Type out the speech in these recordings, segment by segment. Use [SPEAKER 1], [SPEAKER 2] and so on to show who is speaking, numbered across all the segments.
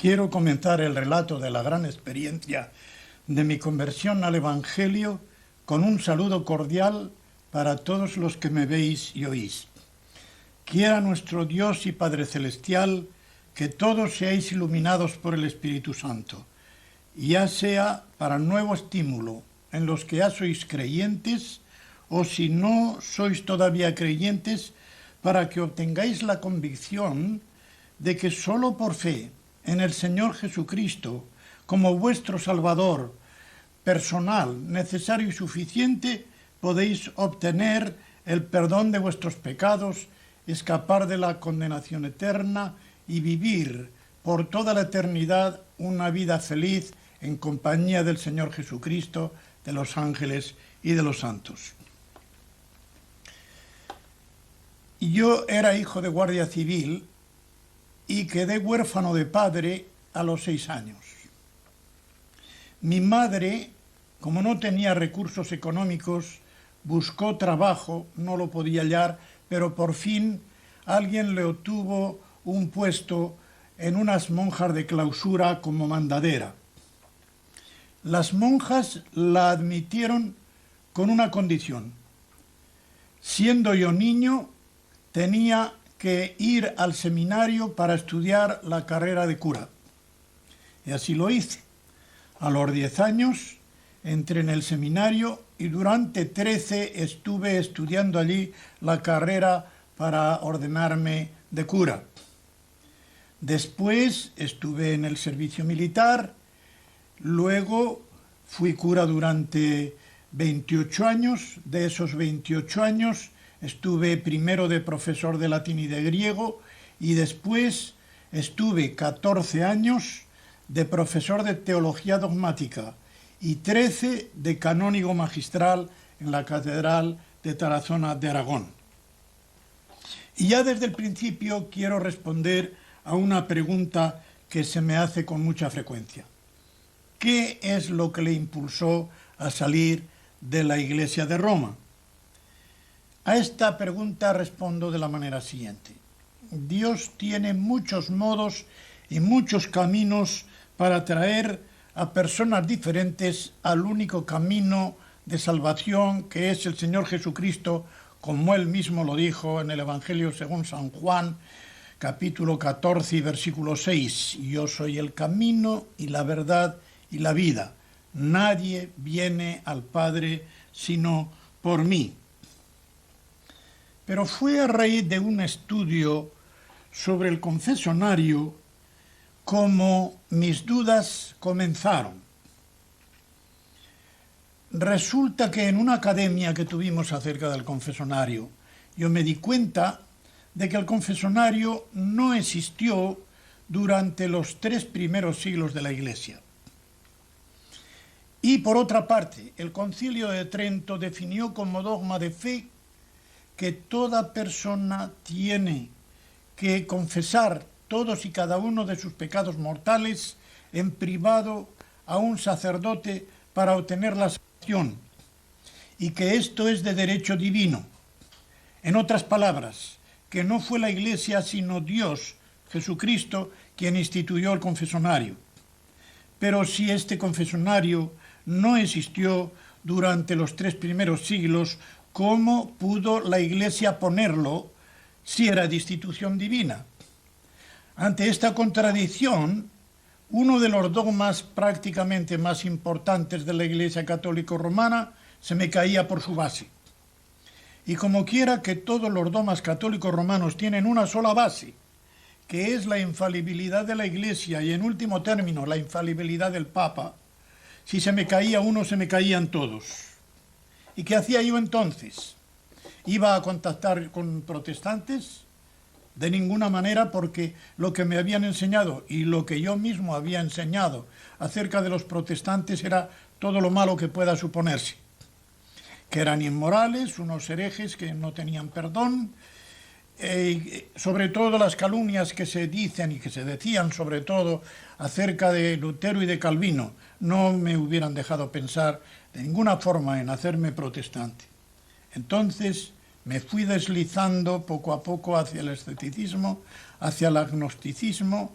[SPEAKER 1] Quiero comenzar el relato de la gran experiencia de mi conversión al Evangelio con un saludo cordial para todos los que me veis y oís. Quiera nuestro Dios y Padre Celestial que todos seáis iluminados por el Espíritu Santo, ya sea para nuevo estímulo en los que ya sois creyentes, o si no sois todavía creyentes, para que obtengáis la convicción de que sólo por fe en el Señor Jesucristo, como vuestro Salvador personal, necesario y suficiente, podéis obtener el perdón de vuestros pecados, escapar de la condenación eterna y vivir por toda la eternidad una vida feliz en compañía del Señor Jesucristo, de los ángeles y de los santos. Yo era hijo de guardia civil y quedé huérfano de padre a los 6 años. Mi madre, como no tenía recursos económicos, buscó trabajo, no lo podía hallar, pero por fin alguien le obtuvo un puesto en unas monjas de clausura como mandadera. Las monjas la admitieron con una condición. Siendo yo niño, tenía que ir al seminario para estudiar la carrera de cura. Y así lo hice. A los 10 años entré en el seminario y durante 13 estuve estudiando allí la carrera para ordenarme de cura. Después estuve en el servicio militar, luego fui cura durante 28 años, de esos 28 años estuve primero de profesor de latín y de griego y después estuve 14 años de profesor de teología dogmática y 13 de canónigo magistral en la Catedral de Tarazona de Aragón. Y ya desde el principio quiero responder a una pregunta que se me hace con mucha frecuencia. ¿Qué es lo que le impulsó a salir de la Iglesia de Roma? A esta pregunta respondo de la manera siguiente. Dios tiene muchos modos y muchos caminos para traer a personas diferentes al único camino de salvación que es el Señor Jesucristo, como Él mismo lo dijo en el Evangelio según San Juan, capítulo 14 y versículo 6. Yo soy el camino y la verdad y la vida. Nadie viene al Padre sino por mí. Pero fue a raíz de un estudio sobre el confesionario como mis dudas comenzaron. Resulta que en una academia que tuvimos acerca del confesionario, yo me di cuenta de que el confesionario no existió durante los 3 primeros siglos de la Iglesia. Y por otra parte, el Concilio de Trento definió como dogma de fe que toda persona tiene que confesar todos y cada uno de sus pecados mortales en privado a un sacerdote para obtener la salvación, y que esto es de derecho divino. En otras palabras, que no fue la Iglesia sino Dios, Jesucristo, quien instituyó el confesionario. Pero si este confesionario no existió durante los 3 primeros siglos, ¿cómo pudo la Iglesia ponerlo si era de institución divina? Ante esta contradicción, uno de los dogmas prácticamente más importantes de la Iglesia Católica Romana se me caía por su base. Y como quiera que todos los dogmas católicos romanos tienen una sola base, que es la infalibilidad de la Iglesia y en último término la infalibilidad del Papa, si se me caía uno se me caían todos. ¿Y qué hacía yo entonces? ¿Iba a contactar con protestantes? De ninguna manera, porque lo que me habían enseñado y lo que yo mismo había enseñado acerca de los protestantes era todo lo malo que pueda suponerse. Que eran inmorales, unos herejes que no tenían perdón, sobre todo las calumnias que se dicen y que se decían sobre todo acerca de Lutero y de Calvino, no me hubieran dejado pensar de ninguna forma en hacerme protestante. Entonces me fui deslizando poco a poco hacia el escepticismo, hacia el agnosticismo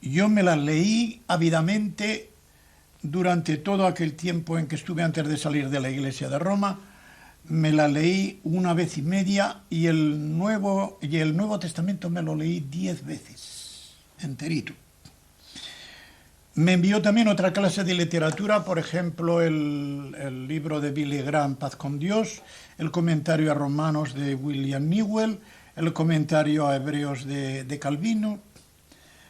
[SPEAKER 1] Yo me las leí ávidamente durante todo aquel tiempo en que estuve antes de salir de la Iglesia de Roma. Me la leí 1 vez y media y el Nuevo Testamento me lo leí 10 veces, enterito. Me envió también otra clase de literatura, por ejemplo, el libro de Billy Graham, Paz con Dios, el comentario a Romanos de William Newell, el comentario a Hebreos de Calvino,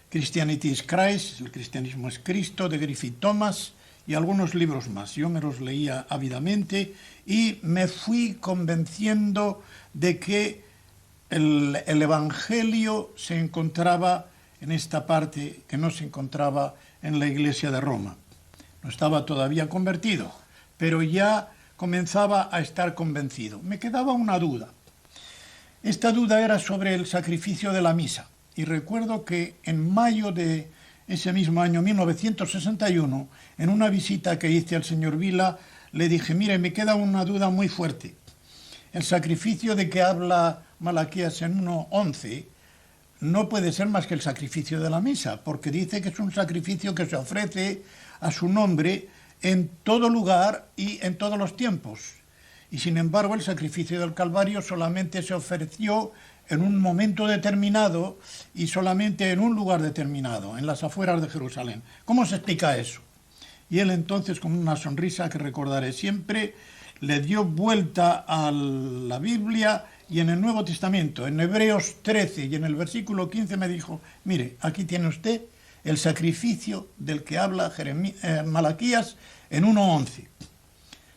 [SPEAKER 1] Christianity is Christ, el cristianismo es Cristo, de Griffith Thomas, y algunos libros más. Yo me los leía ávidamente y me fui convenciendo de que el Evangelio se encontraba en esta parte que no se encontraba en la Iglesia de Roma. No estaba todavía convertido, pero ya comenzaba a estar convencido. Me quedaba una duda. Esta duda era sobre el sacrificio de la misa. Y recuerdo que en mayo de ese mismo año, 1961, en una visita que hice al señor Vila, le dije, mire, me queda una duda muy fuerte. El sacrificio de que habla Malaquías en 1:11 no puede ser más que el sacrificio de la misa, porque dice que es un sacrificio que se ofrece a su nombre en todo lugar y en todos los tiempos. Y sin embargo, el sacrificio del Calvario solamente se ofreció en un momento determinado y solamente en un lugar determinado, en las afueras de Jerusalén. ¿Cómo se explica eso? Y él entonces, con una sonrisa que recordaré siempre, le dio vuelta a la Biblia y en el Nuevo Testamento, en Hebreos 13 y en el versículo 15 me dijo, mire, aquí tiene usted el sacrificio del que habla Malaquías en 1:11.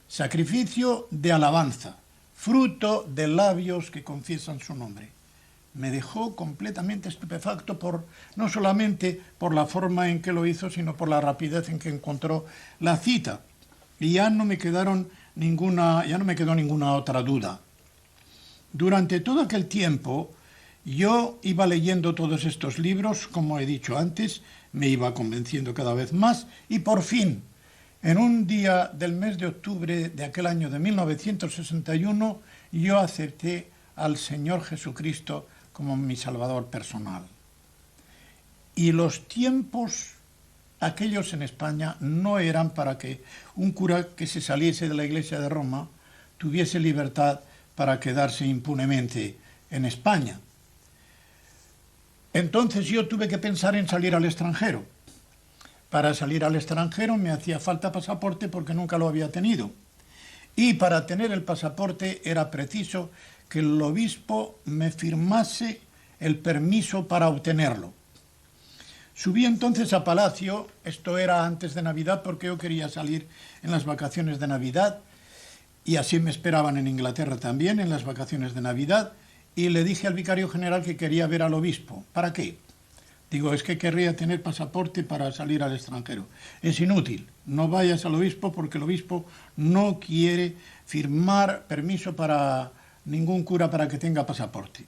[SPEAKER 1] Sacrificio de alabanza, fruto de labios que confiesan su nombre. Me dejó completamente estupefacto no solamente por la forma en que lo hizo, sino por la rapidez en que encontró la cita. Y ya no me quedó ninguna otra duda. Durante todo aquel tiempo, yo iba leyendo todos estos libros, como he dicho antes, me iba convenciendo cada vez más, y por fin, en un día del mes de octubre de aquel año de 1961, yo acepté al Señor Jesucristo como mi Salvador personal. Y los tiempos aquellos en España no eran para que un cura que se saliese de la Iglesia de Roma tuviese libertad para quedarse impunemente en España. Entonces yo tuve que pensar en salir al extranjero. Para salir al extranjero me hacía falta pasaporte porque nunca lo había tenido. Y para tener el pasaporte era preciso que el obispo me firmase el permiso para obtenerlo. Subí entonces a Palacio, esto era antes de Navidad porque yo quería salir en las vacaciones de Navidad y así me esperaban en Inglaterra también en las vacaciones de Navidad y le dije al vicario general que quería ver al obispo. ¿Para qué? Digo, es que querría tener pasaporte para salir al extranjero. Es inútil, no vayas al obispo porque el obispo no quiere firmar permiso para ningún cura para que tenga pasaporte.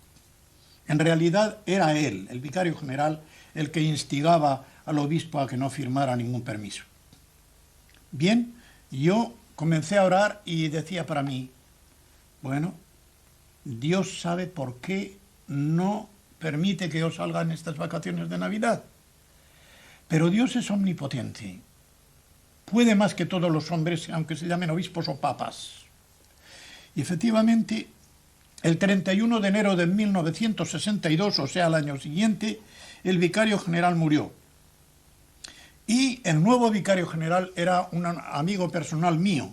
[SPEAKER 1] En realidad era él, el vicario general, el que instigaba al obispo a que no firmara ningún permiso. Bien, yo comencé a orar y decía para mí, bueno, Dios sabe por qué no permite que yo salga en estas vacaciones de Navidad. Pero Dios es omnipotente. Puede más que todos los hombres, aunque se llamen obispos o papas. Y efectivamente, el 31 de enero de 1962, o sea, al año siguiente, el vicario general murió. Y el nuevo vicario general era un amigo personal mío.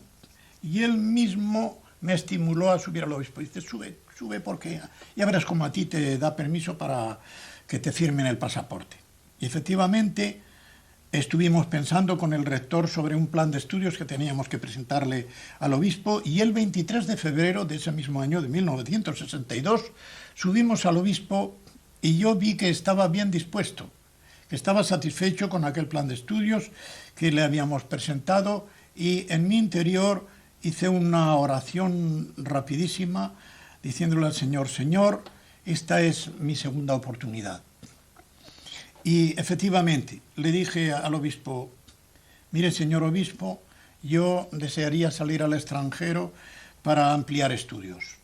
[SPEAKER 1] Y él mismo me estimuló a subir al obispo. Dice, sube porque ya verás cómo a ti te da permiso para que te firmen el pasaporte. Y efectivamente estuvimos pensando con el rector sobre un plan de estudios que teníamos que presentarle al obispo y el 23 de febrero de ese mismo año de 1962 subimos al obispo y yo vi que estaba bien dispuesto, que estaba satisfecho con aquel plan de estudios que le habíamos presentado y en mi interior hice una oración rapidísima diciéndole al Señor, Señor, esta es mi segunda oportunidad. Y efectivamente, le dije al obispo, mire, señor obispo, yo desearía salir al extranjero para ampliar estudios.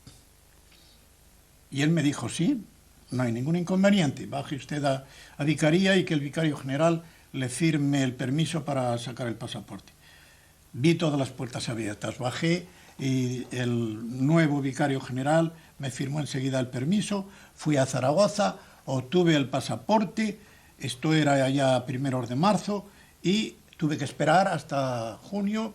[SPEAKER 1] Y él me dijo, sí, no hay ningún inconveniente. Baje usted a vicaría y que el vicario general le firme el permiso para sacar el pasaporte. Vi todas las puertas abiertas, bajé y el nuevo vicario general me firmó enseguida el permiso, fui a Zaragoza, obtuve el pasaporte, esto era ya a primeros de marzo, y tuve que esperar hasta junio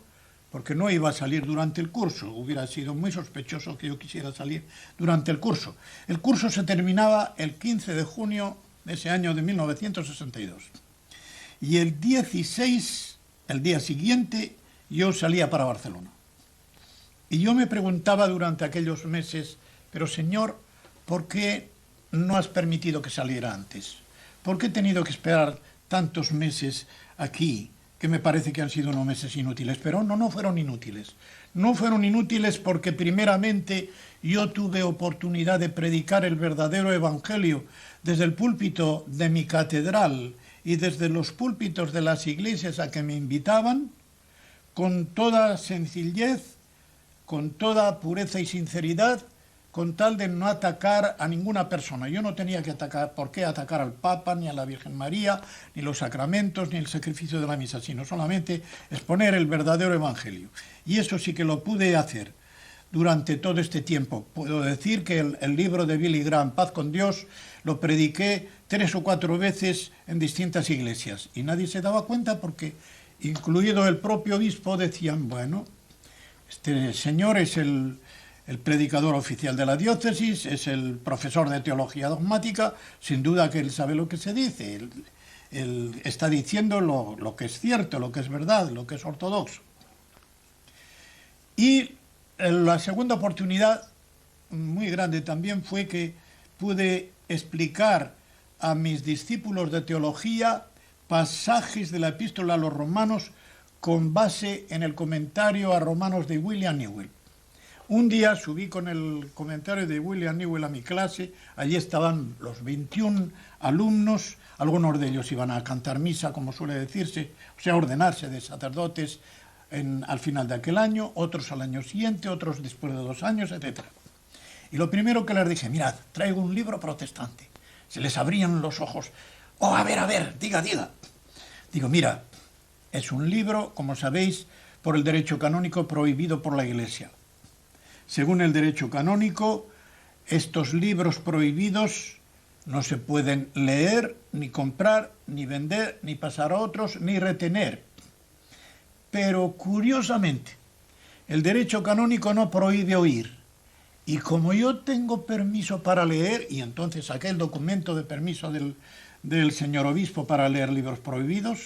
[SPEAKER 1] porque no iba a salir durante el curso. Hubiera sido muy sospechoso que yo quisiera salir durante el curso. El curso se terminaba el 15 de junio de ese año de 1962. Y el 16, el día siguiente, yo salía para Barcelona. Y yo me preguntaba durante aquellos meses, pero Señor, ¿por qué no has permitido que saliera antes? ¿Por qué he tenido que esperar tantos meses aquí, que me parece que han sido unos meses inútiles? Pero no fueron inútiles. No fueron inútiles porque primeramente yo tuve oportunidad de predicar el verdadero evangelio desde el púlpito de mi catedral y desde los púlpitos de las iglesias a que me invitaban, con toda sencillez, con toda pureza y sinceridad, con tal de no atacar a ninguna persona. Yo no tenía que por qué atacar al Papa, ni a la Virgen María, ni los sacramentos, ni el sacrificio de la misa, sino solamente exponer el verdadero evangelio. Y eso sí que lo pude hacer durante todo este tiempo. Puedo decir que el libro de Billy Graham, Paz con Dios, lo prediqué 3 o 4 veces en distintas iglesias. Y nadie se daba cuenta porque, incluido el propio obispo, decían, bueno, este señor es el predicador oficial de la diócesis, es el profesor de teología dogmática, sin duda que él sabe lo que se dice, él está diciendo lo que es cierto, lo que es verdad, lo que es ortodoxo. Y la segunda oportunidad, muy grande también, fue que pude explicar a mis discípulos de teología pasajes de la epístola a los romanos con base en el comentario a Romanos de William Newell. Un día subí con el comentario de William Newell a mi clase, allí estaban los 21 alumnos, algunos de ellos iban a cantar misa, como suele decirse, o sea, ordenarse de sacerdotes al final de aquel año, otros al año siguiente, otros después de 2 años, etc. Y lo primero que les dije, mirad, traigo un libro protestante. Se les abrían los ojos. Oh, a ver, diga. Digo, mira, es un libro, como sabéis, por el derecho canónico prohibido por la Iglesia. Según el derecho canónico, estos libros prohibidos no se pueden leer, ni comprar, ni vender, ni pasar a otros, ni retener. Pero, curiosamente, el derecho canónico no prohíbe oír. Y como yo tengo permiso para leer, y entonces saqué el documento de permiso del señor obispo para leer libros prohibidos,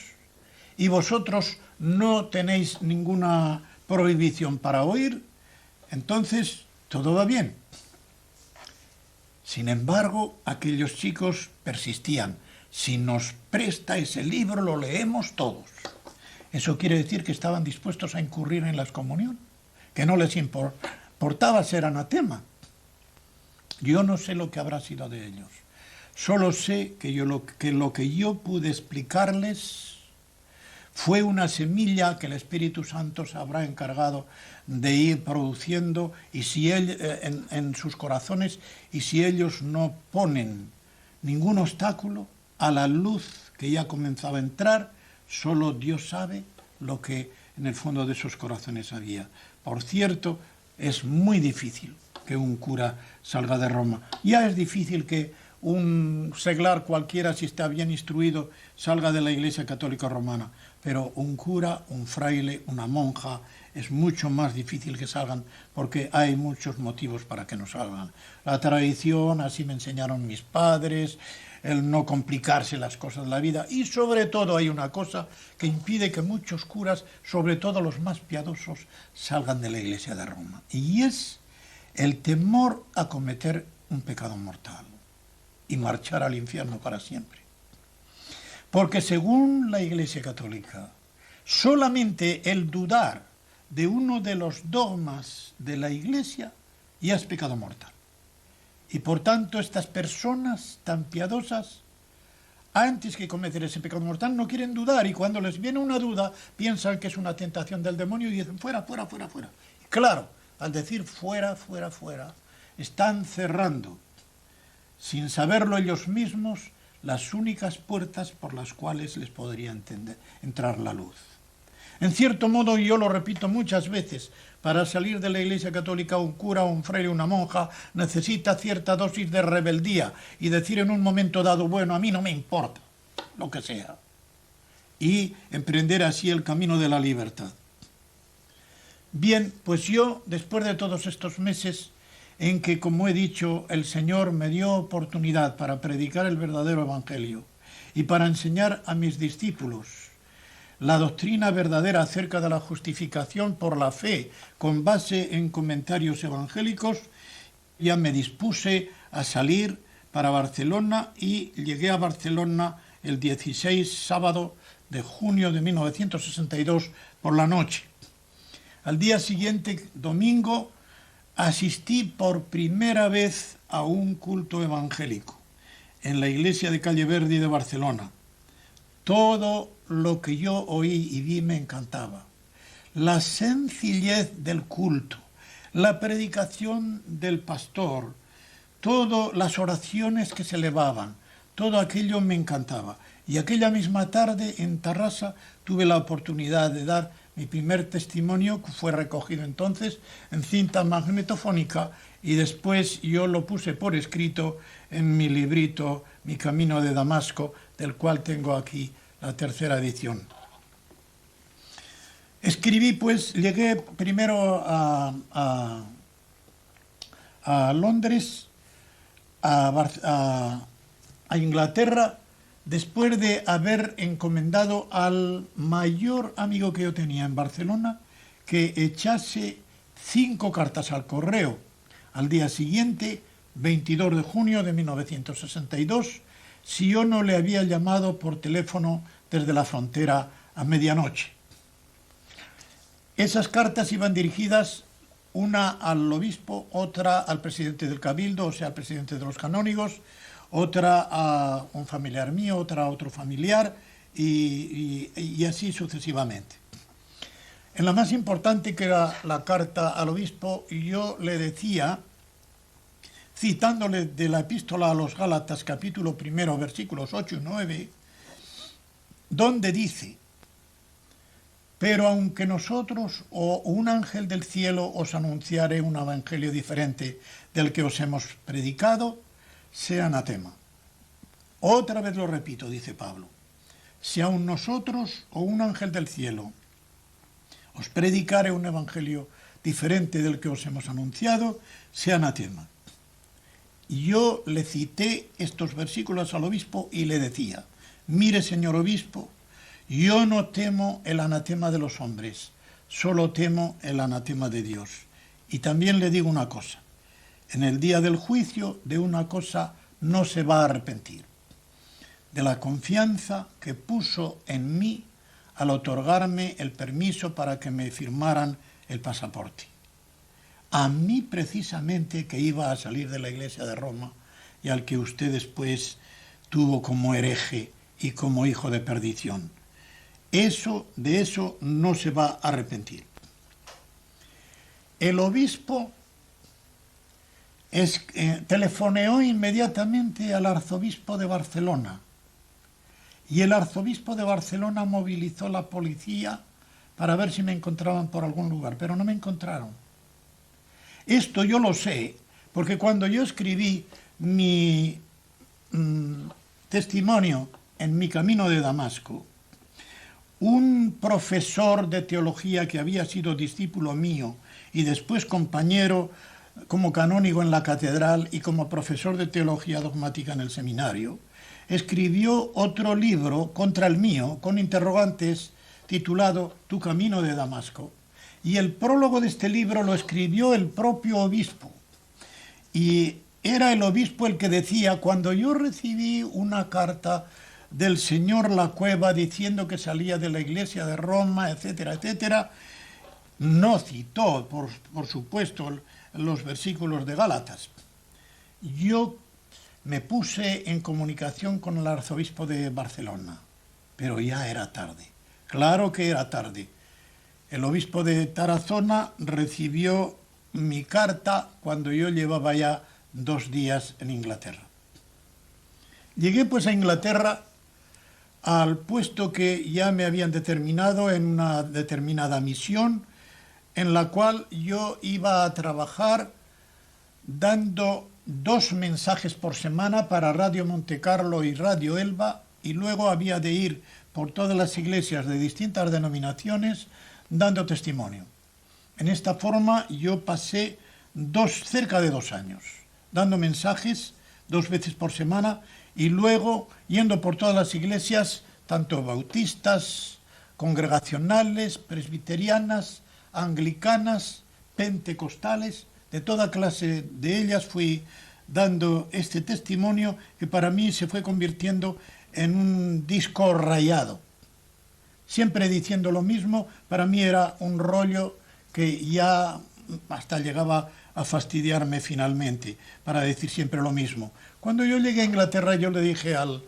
[SPEAKER 1] y vosotros no tenéis ninguna prohibición para oír, entonces todo va bien. Sin embargo, aquellos chicos persistían. Si nos presta ese libro, lo leemos todos. Eso quiere decir que estaban dispuestos a incurrir en la excomunión, que no les importaba ser anatema. Yo no sé lo que habrá sido de ellos. Solo sé que lo que yo pude explicarles fue una semilla que el Espíritu Santo se habrá encargado de ir produciendo y si en sus corazones, y si ellos no ponen ningún obstáculo a la luz que ya comenzaba a entrar, solo Dios sabe lo que en el fondo de esos corazones había. Por cierto, es muy difícil que un cura salga de Roma. Ya es difícil que un seglar cualquiera, si está bien instruido, salga de la Iglesia Católica Romana. Pero un cura, un fraile, una monja, es mucho más difícil que salgan porque hay muchos motivos para que no salgan. La tradición, así me enseñaron mis padres, el no complicarse las cosas de la vida, y sobre todo hay una cosa que impide que muchos curas, sobre todo los más piadosos, salgan de la Iglesia de Roma, y es el temor a cometer un pecado mortal y marchar al infierno para siempre. Porque según la Iglesia Católica, solamente el dudar de uno de los dogmas de la Iglesia ya es pecado mortal. Y por tanto estas personas tan piadosas, antes que cometer ese pecado mortal, no quieren dudar, y cuando les viene una duda, piensan que es una tentación del demonio y dicen fuera. Y claro, al decir fuera, están cerrando sin saberlo ellos mismos, las únicas puertas por las cuales les podría entrar la luz. En cierto modo, y yo lo repito muchas veces, para salir de la Iglesia Católica un cura, un fraile, una monja necesita cierta dosis de rebeldía y decir en un momento dado, bueno, a mí no me importa, lo que sea, y emprender así el camino de la libertad. Bien, pues yo, después de todos estos meses en que, como he dicho, el Señor me dio oportunidad para predicar el verdadero evangelio y para enseñar a mis discípulos la doctrina verdadera acerca de la justificación por la fe con base en comentarios evangélicos, ya me dispuse a salir para Barcelona y llegué a Barcelona el 16 sábado de junio de 1962 por la noche. Al día siguiente, domingo, asistí por primera vez a un culto evangélico en la iglesia de Calle Verdi de Barcelona. Todo lo que yo oí y vi me encantaba. La sencillez del culto, la predicación del pastor, todas las oraciones que se elevaban, todo aquello me encantaba. Y aquella misma tarde en Tarrasa tuve la oportunidad de dar mi primer testimonio, que fue recogido entonces en cinta magnetofónica, y después yo lo puse por escrito en mi librito Mi Camino de Damasco, del cual tengo aquí la tercera edición. Escribí, pues, llegué primero a Londres, a Inglaterra, después de haber encomendado al mayor amigo que yo tenía en Barcelona que echase 5 cartas al correo al día siguiente, 22 de junio de 1962, si yo no le había llamado por teléfono desde la frontera a medianoche. Esas cartas iban dirigidas, una al obispo, otra al presidente del Cabildo, o sea, al presidente de los canónigos, otra a un familiar mío, otra a otro familiar, y así sucesivamente. En la más importante, que era la carta al obispo, yo le decía, citándole de la epístola a los Gálatas, capítulo 1, versículos 8 y 9, donde dice: pero aunque nosotros o un ángel del cielo os anunciare un evangelio diferente del que os hemos predicado, sea anatema. Otra vez lo repito, dice Pablo: si aun nosotros o un ángel del cielo os predicare un evangelio diferente del que os hemos anunciado, sea anatema. Y yo le cité estos versículos al obispo y le decía: mire, señor obispo, yo no temo el anatema de los hombres, solo temo el anatema de Dios. Y también le digo una cosa: en el día del juicio de una cosa no se va a arrepentir, de la confianza que puso en mí al otorgarme el permiso para que me firmaran el pasaporte. A mí precisamente, que iba a salir de la Iglesia de Roma y al que usted después tuvo como hereje y como hijo de perdición. De eso no se va a arrepentir. El obispo telefoneó inmediatamente al arzobispo de Barcelona, y el arzobispo de Barcelona movilizó la policía para ver si me encontraban por algún lugar, pero no me encontraron. Esto yo lo sé porque cuando yo escribí mi testimonio en Mi Camino de Damasco, un profesor de teología que había sido discípulo mío y después compañero como canónigo en la catedral y como profesor de teología dogmática en el seminario, escribió otro libro contra el mío, con interrogantes, titulado Tu Camino de Damasco. Y el prólogo de este libro lo escribió el propio obispo. Y era el obispo el que decía: cuando yo recibí una carta del señor Lacueva diciendo que salía de la Iglesia de Roma, etcétera, etcétera, no citó, por supuesto, los versículos de Gálatas. Yo me puse en comunicación con el arzobispo de Barcelona, pero ya era tarde. Claro que era tarde. El obispo de Tarazona recibió mi carta cuando yo llevaba ya 2 días en Inglaterra. Llegué pues a Inglaterra al puesto que ya me habían determinado en una determinada misión en la cual yo iba a trabajar dando 2 mensajes por semana para Radio Montecarlo y Radio Elba, y luego había de ir por todas las iglesias de distintas denominaciones dando testimonio. En esta forma yo pasé cerca de 2 años, dando mensajes 2 veces por semana y luego yendo por todas las iglesias, tanto bautistas, congregacionales, presbiterianas, anglicanas, pentecostales, de toda clase de ellas fui dando este testimonio que para mí se fue convirtiendo en un disco rayado. Siempre diciendo lo mismo, para mí era un rollo que ya hasta llegaba a fastidiarme finalmente, para decir siempre lo mismo. Cuando yo llegué a Inglaterra, yo le dije al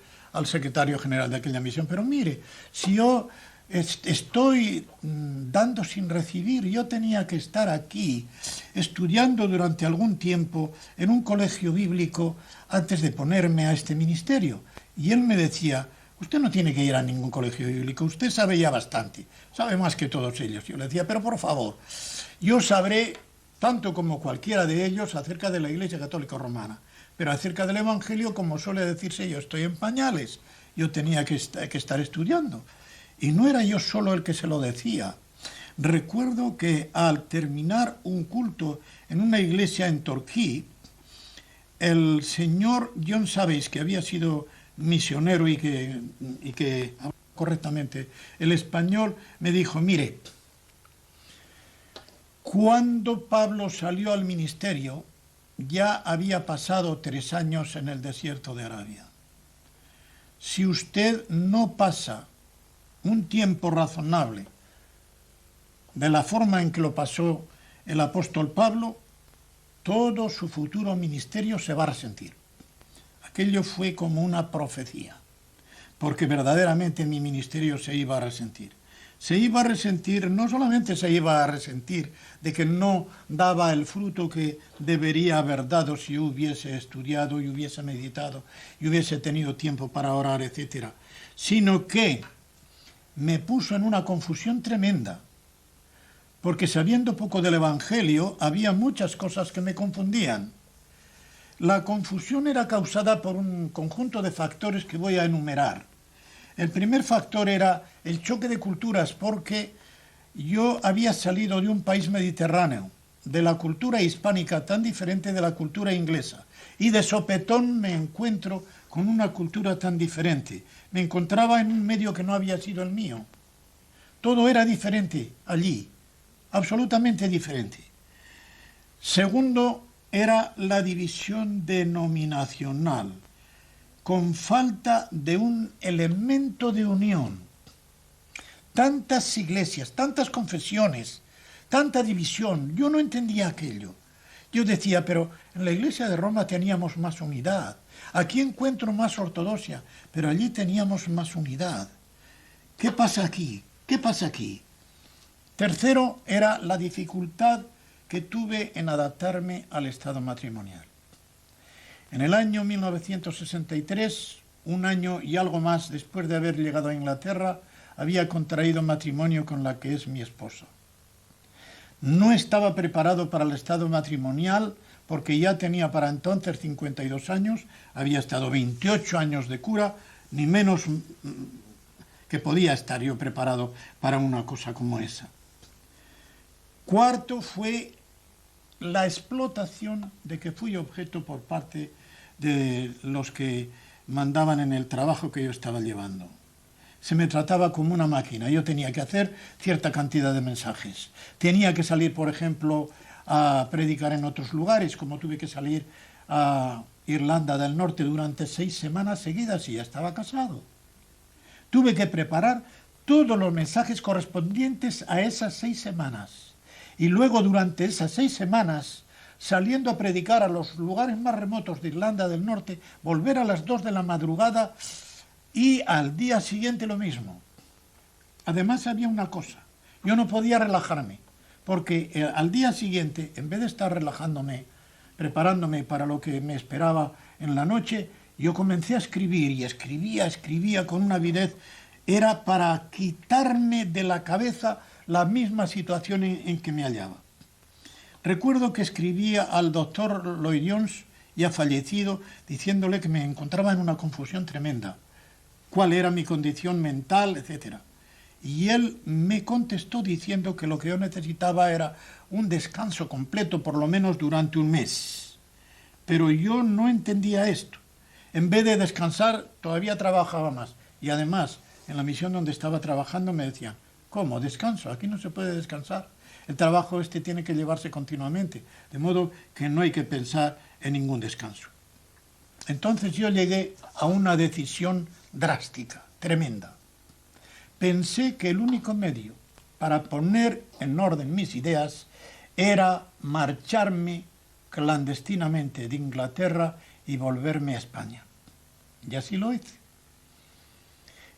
[SPEAKER 1] secretario general de aquella misión, pero mire, si yo estoy dando sin recibir, yo tenía que estar aquí estudiando durante algún tiempo en un colegio bíblico antes de ponerme a este ministerio. Y él me decía, usted no tiene que ir a ningún colegio bíblico, usted sabe ya bastante, sabe más que todos ellos. Yo le decía, pero por favor, yo sabré tanto como cualquiera de ellos acerca de la Iglesia Católica Romana, pero acerca del Evangelio, como suele decirse, yo estoy en pañales, yo tenía que estar estudiando. Y no era yo solo el que se lo decía. Recuerdo que al terminar un culto en una iglesia en Torquay, el señor John Sabes, que había sido misionero y que hablaba correctamente el español, me dijo, mire, cuando Pablo salió al ministerio, ya había pasado 3 años en el desierto de Arabia. Si usted no pasa un tiempo razonable de la forma en que lo pasó el apóstol Pablo, todo su futuro ministerio se va a resentir. Aquello fue como una profecía, porque verdaderamente mi ministerio se iba a resentir. Se iba a resentir, no solamente se iba a resentir de que no daba el fruto que debería haber dado si hubiese estudiado y hubiese meditado y hubiese tenido tiempo para orar, etc., sino que me puso en una confusión tremenda, porque sabiendo poco del Evangelio había muchas cosas que me confundían. La confusión era causada por un conjunto de factores que voy a enumerar. El primer factor era el choque de culturas, porque yo había salido de un país mediterráneo, de la cultura hispánica tan diferente de la cultura inglesa, y de sopetón me encuentro con una cultura tan diferente. Me encontraba en un medio que no había sido el mío. Todo era diferente allí, absolutamente diferente. Segundo, era la división denominacional, con falta de un elemento de unión. Tantas iglesias, tantas confesiones, tanta división, yo no entendía aquello. Yo decía, pero en la iglesia de Roma teníamos más unidad. Aquí encuentro más ortodoxia, pero allí teníamos más unidad. ¿Qué pasa aquí? ¿Qué pasa aquí? Tercero, era la dificultad que tuve en adaptarme al estado matrimonial. En el año 1963, un año y algo más después de haber llegado a Inglaterra, había contraído matrimonio con la que es mi esposa. No estaba preparado para el estado matrimonial porque ya tenía para entonces 52 años, había estado 28 años de cura, ni menos que podía estar yo preparado para una cosa como esa. Cuarto fue la explotación de que fui objeto por parte de los que mandaban en el trabajo que yo estaba llevando. Se me trataba como una máquina. Yo tenía que hacer cierta cantidad de mensajes. Tenía que salir, por ejemplo, a predicar en otros lugares, como tuve que salir a Irlanda del Norte durante 6 semanas seguidas y ya estaba casado. Tuve que preparar todos los mensajes correspondientes a esas 6 semanas. Y luego, durante esas 6 semanas, saliendo a predicar a los lugares más remotos de Irlanda del Norte, volver a las 2 de la madrugada y al día siguiente lo mismo. Además había una cosa, yo no podía relajarme, porque al día siguiente, en vez de estar relajándome, preparándome para lo que me esperaba en la noche, Yo comencé a escribir y escribía con una avidez. Era para quitarme de la cabeza la misma situación en que me hallaba. Recuerdo que escribía al doctor Lloyd Jones, ya fallecido, diciéndole que me encontraba en una confusión tremenda, cuál era mi condición mental, etc. Y él me contestó diciendo que lo que yo necesitaba era un descanso completo, por lo menos durante un mes. Pero yo no entendía esto. En vez de descansar, todavía trabajaba más. Y además, en la misión donde estaba trabajando me decían, ¿cómo? ¿Descanso? Aquí no se puede descansar. El trabajo tiene que llevarse continuamente, de modo que no hay que pensar en ningún descanso. Entonces yo llegué a una decisión drástica, tremenda. Pensé que el único medio para poner en orden mis ideas era marcharme clandestinamente de Inglaterra y volverme a España. Y así lo hice.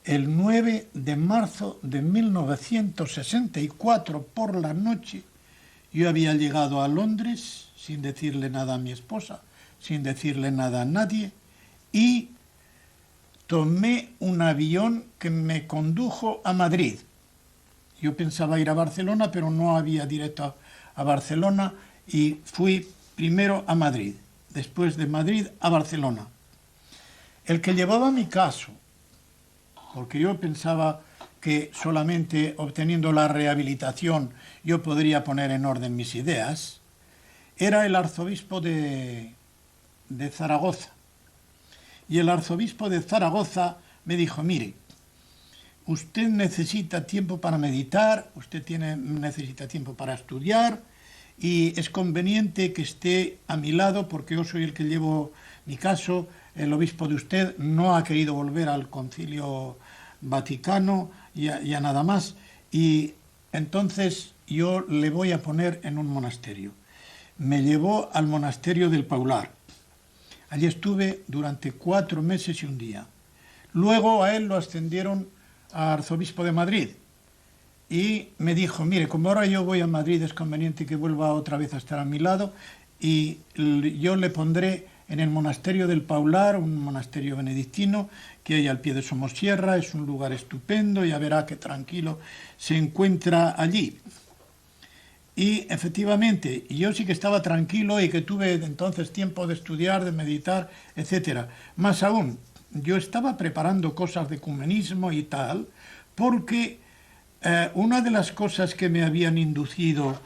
[SPEAKER 1] El 9 de marzo de 1964, por la noche, yo había llegado a Londres sin decirle nada a mi esposa, sin decirle nada a nadie, y tomé un avión que me condujo a Madrid. Yo pensaba ir a Barcelona, pero no había directo a Barcelona, y fui primero a Madrid, después de Madrid a Barcelona. El que llevaba mi caso, porque yo pensaba que solamente obteniendo la rehabilitación yo podría poner en orden mis ideas, era el arzobispo de Zaragoza. Y el arzobispo de Zaragoza me dijo, mire, usted necesita tiempo para meditar, usted necesita tiempo para estudiar, y es conveniente que esté a mi lado porque yo soy el que llevo mi caso. El obispo de usted no ha querido volver al Concilio Vaticano y a nada más, y entonces yo le voy a poner en un monasterio. Me llevó al monasterio del Paular. Allí estuve durante 4 meses y un día. Luego a él lo ascendieron a arzobispo de Madrid y me dijo, mire, como ahora yo voy a Madrid es conveniente que vuelva otra vez a estar a mi lado y yo le pondré en el monasterio del Paular, un monasterio benedictino que hay al pie de Somosierra, es un lugar estupendo, ya verá qué tranquilo se encuentra allí. Y efectivamente, yo sí que estaba tranquilo y que tuve entonces tiempo de estudiar, de meditar, etc. Más aún, yo estaba preparando cosas de ecumenismo y tal, porque una de las cosas que me habían inducido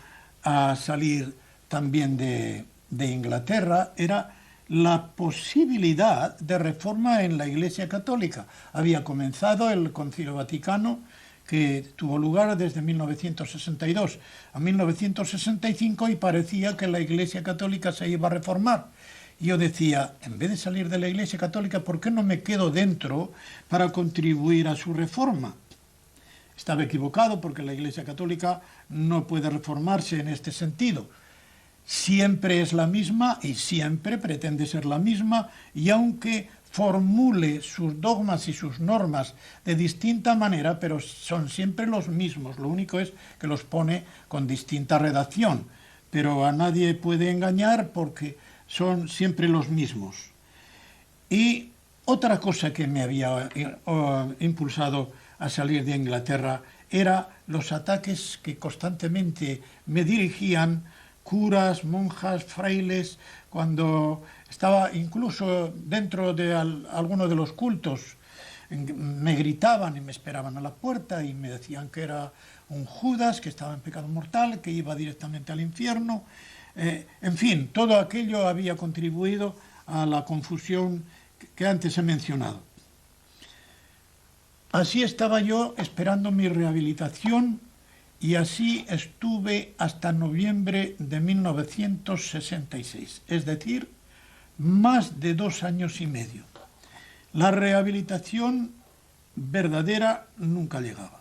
[SPEAKER 1] a salir también de Inglaterra era la posibilidad de reforma en la Iglesia Católica. Había comenzado el Concilio Vaticano, que tuvo lugar desde 1962 a 1965 y parecía que la Iglesia Católica se iba a reformar. Y yo decía, en vez de salir de la Iglesia Católica, ¿por qué no me quedo dentro para contribuir a su reforma? Estaba equivocado porque la Iglesia Católica no puede reformarse en este sentido. Siempre es la misma y siempre pretende ser la misma, y aunque formule sus dogmas y sus normas de distinta manera, pero son siempre los mismos. Lo único es que los pone con distinta redacción, pero a nadie puede engañar porque son siempre los mismos. Y otra cosa que me había impulsado a salir de Inglaterra era los ataques que constantemente me dirigían curas, monjas, frailes, cuando estaba incluso dentro de alguno de los cultos, me gritaban y me esperaban a la puerta y me decían que era un Judas, que estaba en pecado mortal, que iba directamente al infierno. En fin, todo aquello había contribuido a la confusión que antes he mencionado. Así estaba yo esperando mi rehabilitación y así estuve hasta noviembre de 1966, es decir, más de 2 años y medio. La rehabilitación verdadera nunca llegaba.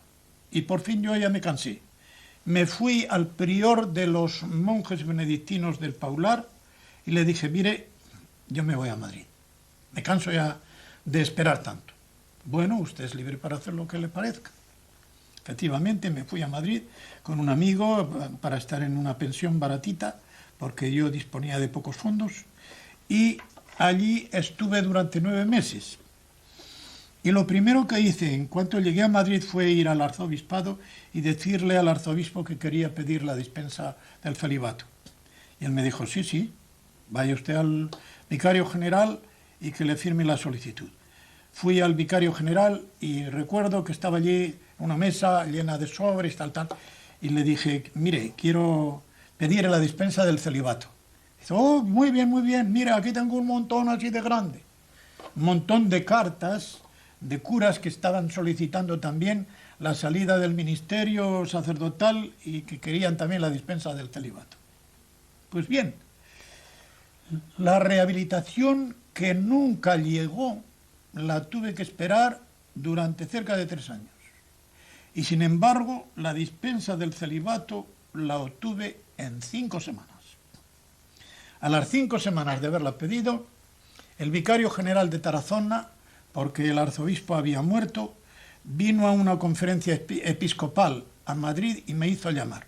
[SPEAKER 1] Y por fin yo ya me cansé. Me fui al prior de los monjes benedictinos del Paular y le dije, mire, yo me voy a Madrid. Me canso ya de esperar tanto. Bueno, usted es libre para hacer lo que le parezca. Efectivamente, me fui a Madrid con un amigo para estar en una pensión baratita, porque yo disponía de pocos fondos, y allí estuve durante 9 meses. Y lo primero que hice en cuanto llegué a Madrid fue ir al arzobispado y decirle al arzobispo que quería pedir la dispensa del celibato. Y él me dijo, sí, sí, vaya usted al vicario general y que le firme la solicitud. Fui al vicario general y recuerdo que estaba allí una mesa llena de sobres, tal, y le dije, mire, quiero pedir la dispensa del celibato. Dice, oh, muy bien, mira, aquí tengo un montón así de grande. Un montón de cartas de curas que estaban solicitando también la salida del ministerio sacerdotal y que querían también la dispensa del celibato. Pues bien, la rehabilitación que nunca llegó la tuve que esperar durante cerca de 3 años. Y sin embargo, la dispensa del celibato la obtuve en 5 semanas. A las 5 semanas de haberla pedido, el vicario general de Tarazona, porque el arzobispo había muerto, vino a una conferencia episcopal a Madrid y me hizo llamar.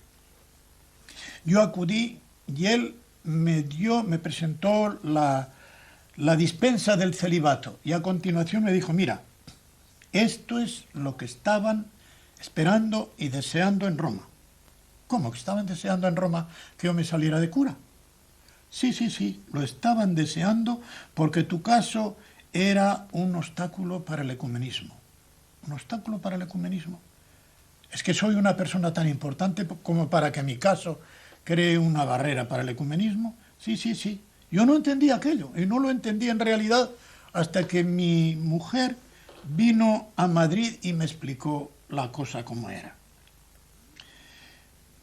[SPEAKER 1] Yo acudí y él me presentó la dispensa del celibato y a continuación me dijo, mira, esto es lo que estaban esperando y deseando en Roma. ¿Cómo que estaban deseando en Roma que yo me saliera de cura? Sí, lo estaban deseando porque tu caso era un obstáculo para el ecumenismo. ¿Un obstáculo para el ecumenismo? ¿Es que soy una persona tan importante como para que mi caso cree una barrera para el ecumenismo? Sí. Yo no entendí aquello y no lo entendí en realidad hasta que mi mujer vino a Madrid y me explicó la cosa como era.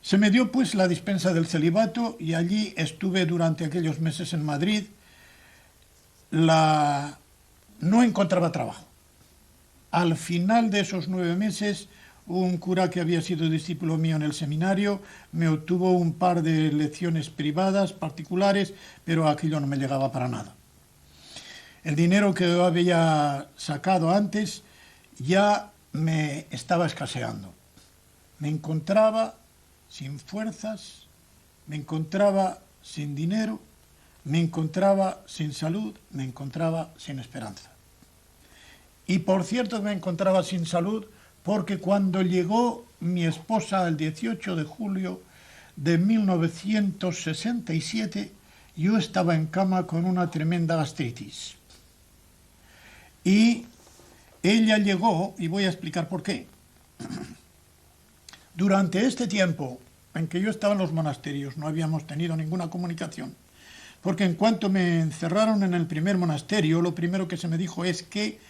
[SPEAKER 1] Se me dio pues la dispensa del celibato y allí estuve durante aquellos meses en Madrid. No encontraba trabajo. Al final de esos 9 meses, un cura que había sido discípulo mío en el seminario me obtuvo un par de lecciones privadas, particulares, pero aquello no me llegaba para nada. El dinero que yo había sacado antes ya me estaba escaseando. Me encontraba sin fuerzas, me encontraba sin dinero, me encontraba sin salud, me encontraba sin esperanza. Y por cierto me encontraba sin salud porque cuando llegó mi esposa el 18 de julio de 1967, yo estaba en cama con una tremenda gastritis. Y ella llegó, y voy a explicar por qué. Durante este tiempo en que yo estaba en los monasterios no habíamos tenido ninguna comunicación, porque en cuanto me encerraron en el primer monasterio, lo primero que se me dijo es que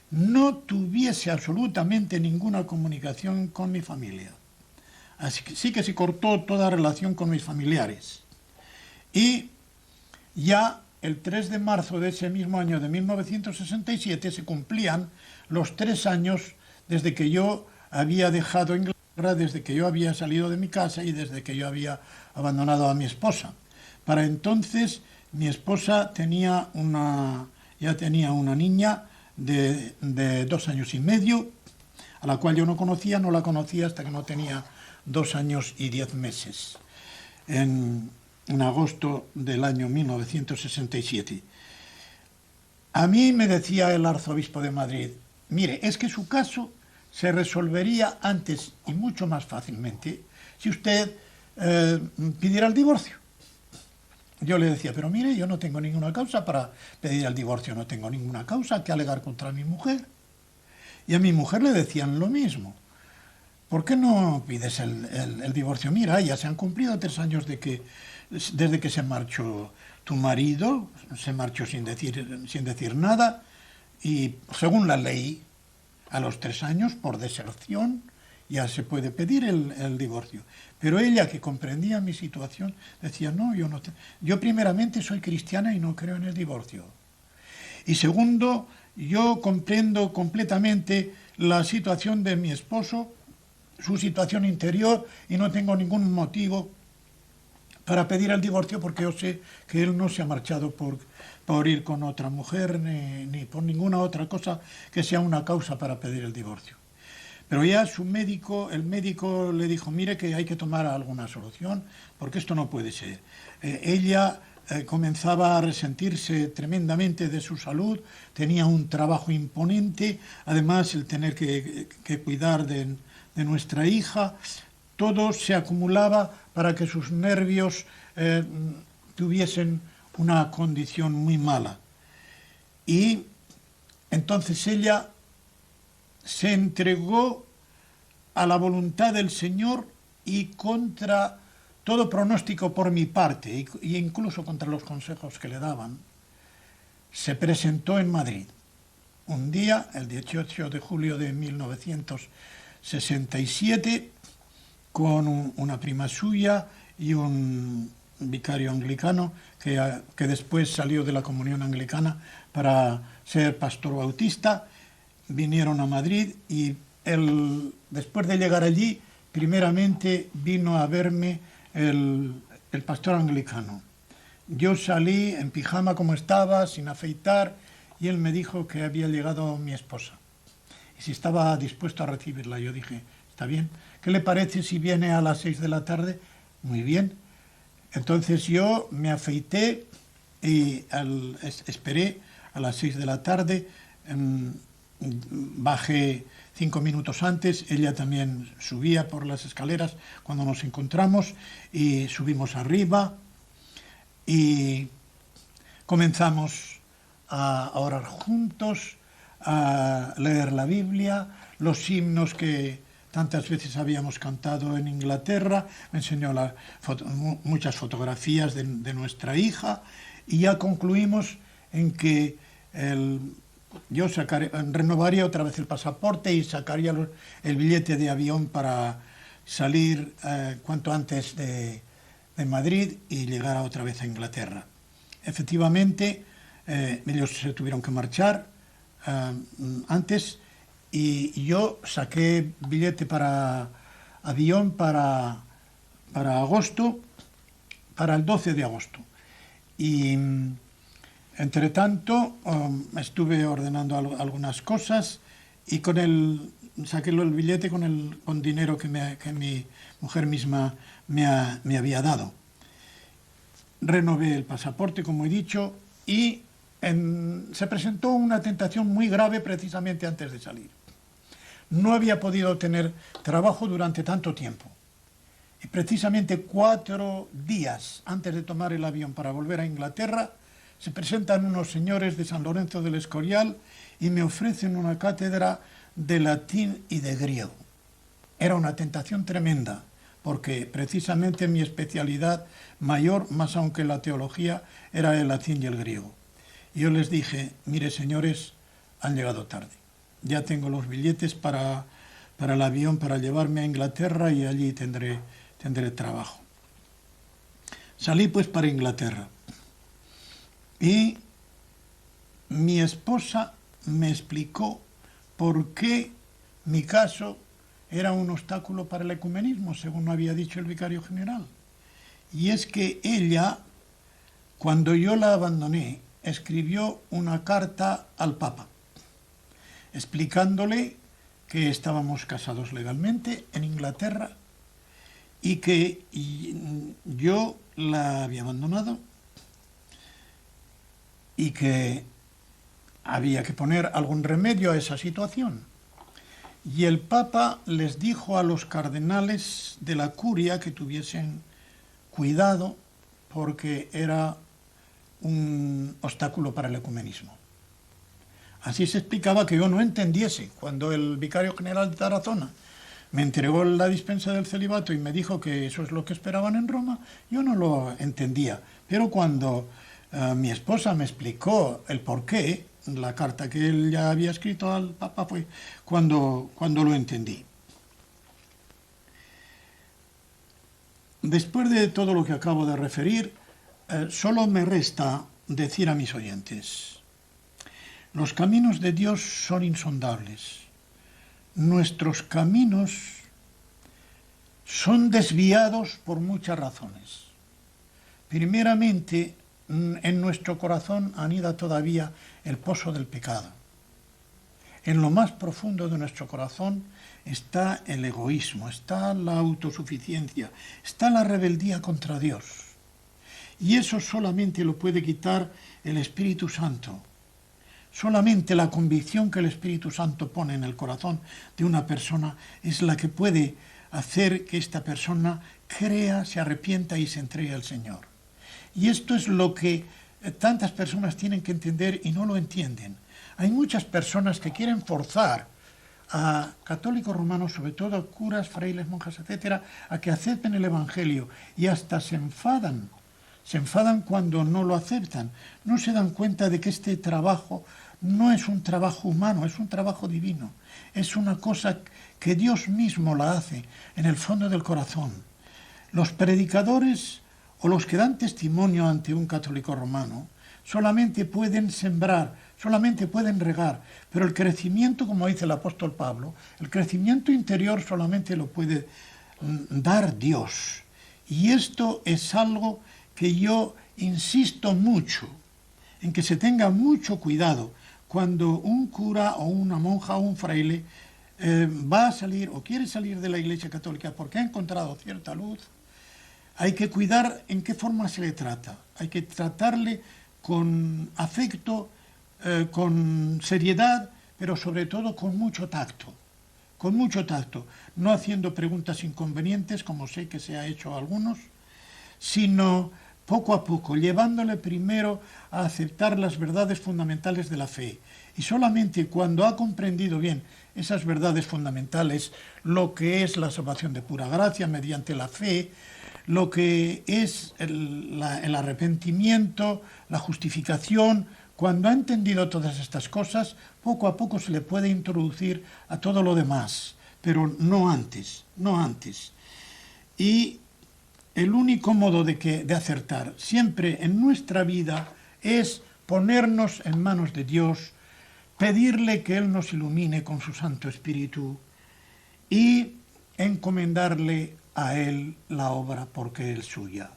[SPEAKER 1] no tuviese absolutamente ninguna comunicación con mi familia. Así que sí que se cortó toda relación con mis familiares. Y ya el 3 de marzo de ese mismo año de 1967 se cumplían los 3 años desde que yo había dejado Inglaterra, desde que yo había salido de mi casa y desde que yo había abandonado a mi esposa. Para entonces mi esposa ya tenía una niña de 2 años y medio, a la cual yo no la conocía hasta que no tenía 2 años y 10 meses, en agosto del año 1967. A mí me decía el arzobispo de Madrid, mire, es que su caso se resolvería antes y mucho más fácilmente si usted pidiera el divorcio. Yo le decía, pero mire, yo no tengo ninguna causa para pedir el divorcio, no tengo ninguna causa que alegar contra mi mujer. Y a mi mujer le decían lo mismo. ¿Por qué no pides el divorcio? Mira, ya se han cumplido 3 años desde que se marchó tu marido, se marchó sin decir nada, y según la ley, a los 3 años, por deserción, ya se puede pedir el divorcio. Pero ella, que comprendía mi situación, decía, no, yo primeramente soy cristiana y no creo en el divorcio. Y segundo, yo comprendo completamente la situación de mi esposo, su situación interior, y no tengo ningún motivo para pedir el divorcio porque yo sé que él no se ha marchado por ir con otra mujer ni por ninguna otra cosa que sea una causa para pedir el divorcio. Pero ya el médico le dijo, mire que hay que tomar alguna solución porque esto no puede ser. Ella comenzaba a resentirse tremendamente de su salud, tenía un trabajo imponente, además el tener que cuidar de nuestra hija, todo se acumulaba para que sus nervios tuviesen una condición muy mala. Y entonces ella se entregó a la voluntad del Señor y contra todo pronóstico por mi parte, e incluso contra los consejos que le daban, se presentó en Madrid. Un día, el 18 de julio de 1967, con una prima suya y un vicario anglicano que después salió de la comunión anglicana para ser pastor bautista, vinieron a Madrid y después de llegar allí, primeramente vino a verme el pastor anglicano. Yo salí en pijama como estaba, sin afeitar, y él me dijo que había llegado mi esposa y si estaba dispuesto a recibirla. Yo dije, está bien, ¿qué le parece si viene a las 6 de la tarde? Muy bien. Entonces yo me afeité y esperé a las 6 de la tarde, bajé 5 minutos antes, ella también subía por las escaleras cuando nos encontramos y subimos arriba y comenzamos a orar juntos, a leer la Biblia, los himnos que tantas veces habíamos cantado en Inglaterra, me enseñó muchas fotografías de nuestra hija y ya concluimos en que yo renovaría otra vez el pasaporte y sacaría el billete de avión para salir cuanto antes de Madrid y llegar otra vez a Inglaterra. Efectivamente, ellos se tuvieron que marchar antes y yo saqué billete para avión para agosto, para el 12 de agosto. Y entre tanto estuve ordenando algunas cosas y saqué el billete con dinero que mi mujer misma me había dado. Renové el pasaporte, como he dicho, y se presentó una tentación muy grave precisamente antes de salir. No había podido tener trabajo durante tanto tiempo. Y precisamente 4 días antes de tomar el avión para volver a Inglaterra, se presentan unos señores de San Lorenzo del Escorial y me ofrecen una cátedra de latín y de griego. Era una tentación tremenda, porque precisamente mi especialidad mayor, más aún que la teología, era el latín y el griego. Y yo les dije, mire señores, han llegado tarde. Ya tengo los billetes para el avión para llevarme a Inglaterra y allí tendré trabajo. Salí pues para Inglaterra. Y mi esposa me explicó por qué mi caso era un obstáculo para el ecumenismo, según había dicho el vicario general. Y es que ella, cuando yo la abandoné, escribió una carta al Papa, explicándole que estábamos casados legalmente en Inglaterra y que yo la había abandonado y que había que poner algún remedio a esa situación. Y el Papa les dijo a los cardenales de la curia que tuviesen cuidado porque era un obstáculo para el ecumenismo. Así se explicaba que yo no entendiese. Cuando el vicario general de Tarazona me entregó la dispensa del celibato y me dijo que eso es lo que esperaban en Roma, yo no lo entendía. Pero cuando mi esposa me explicó el porqué, la carta que él ya había escrito al Papa, fue cuando lo entendí. Después de todo lo que acabo de referir, solo me resta decir a mis oyentes: los caminos de Dios son insondables. Nuestros caminos son desviados por muchas razones. Primeramente, en nuestro corazón anida todavía el pozo del pecado. En lo más profundo de nuestro corazón está el egoísmo, está la autosuficiencia, está la rebeldía contra Dios. Y eso solamente lo puede quitar el Espíritu Santo. Solamente la convicción que el Espíritu Santo pone en el corazón de una persona es la que puede hacer que esta persona crea, se arrepienta y se entregue al Señor. Y esto es lo que tantas personas tienen que entender y no lo entienden. Hay muchas personas que quieren forzar a católicos romanos, sobre todo a curas, frailes, monjas, etcétera, a que acepten el Evangelio, y hasta se enfadan cuando no lo aceptan. No se dan cuenta de que este trabajo no es un trabajo humano, es un trabajo divino. Es una cosa que Dios mismo la hace en el fondo del corazón. Los predicadores o los que dan testimonio ante un católico romano solamente pueden sembrar, solamente pueden regar, pero el crecimiento, como dice el apóstol Pablo, el crecimiento interior solamente lo puede dar Dios. Y esto es algo que yo insisto mucho, en que se tenga mucho cuidado cuando un cura o una monja o un fraile va a salir o quiere salir de la Iglesia Católica porque ha encontrado cierta luz. Hay que cuidar en qué forma se le trata. Hay que tratarle con afecto, con seriedad, pero sobre todo con mucho tacto. Con mucho tacto, no haciendo preguntas inconvenientes, como sé que se ha hecho a algunos, sino poco a poco, llevándole primero a aceptar las verdades fundamentales de la fe. Y solamente cuando ha comprendido bien esas verdades fundamentales, lo que es la salvación de pura gracia mediante la fe, lo que es el arrepentimiento, la justificación, cuando ha entendido todas estas cosas, poco a poco se le puede introducir a todo lo demás, pero no antes, no antes. Y el único modo de acertar siempre en nuestra vida es ponernos en manos de Dios, pedirle que Él nos ilumine con su Santo Espíritu y encomendarle a Él la obra porque es suya.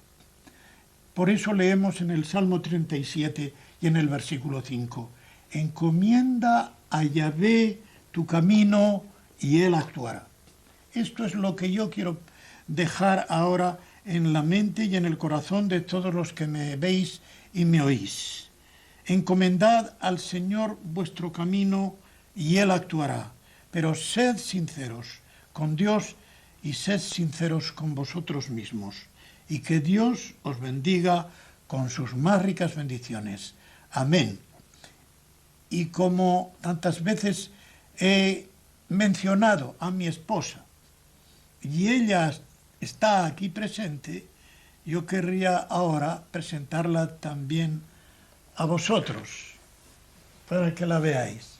[SPEAKER 1] Por eso leemos en el Salmo 37 y en el versículo 5, encomienda a Yahvé tu camino y Él actuará. Esto es lo que yo quiero dejar ahora en la mente y en el corazón de todos los que me veis y me oís. Encomendad al Señor vuestro camino y Él actuará, pero sed sinceros con Dios y sed sinceros con vosotros mismos, y que Dios os bendiga con sus más ricas bendiciones. Amén. Y como tantas veces he mencionado a mi esposa, y ella está aquí presente, yo querría ahora presentarla también a vosotros, para que la veáis.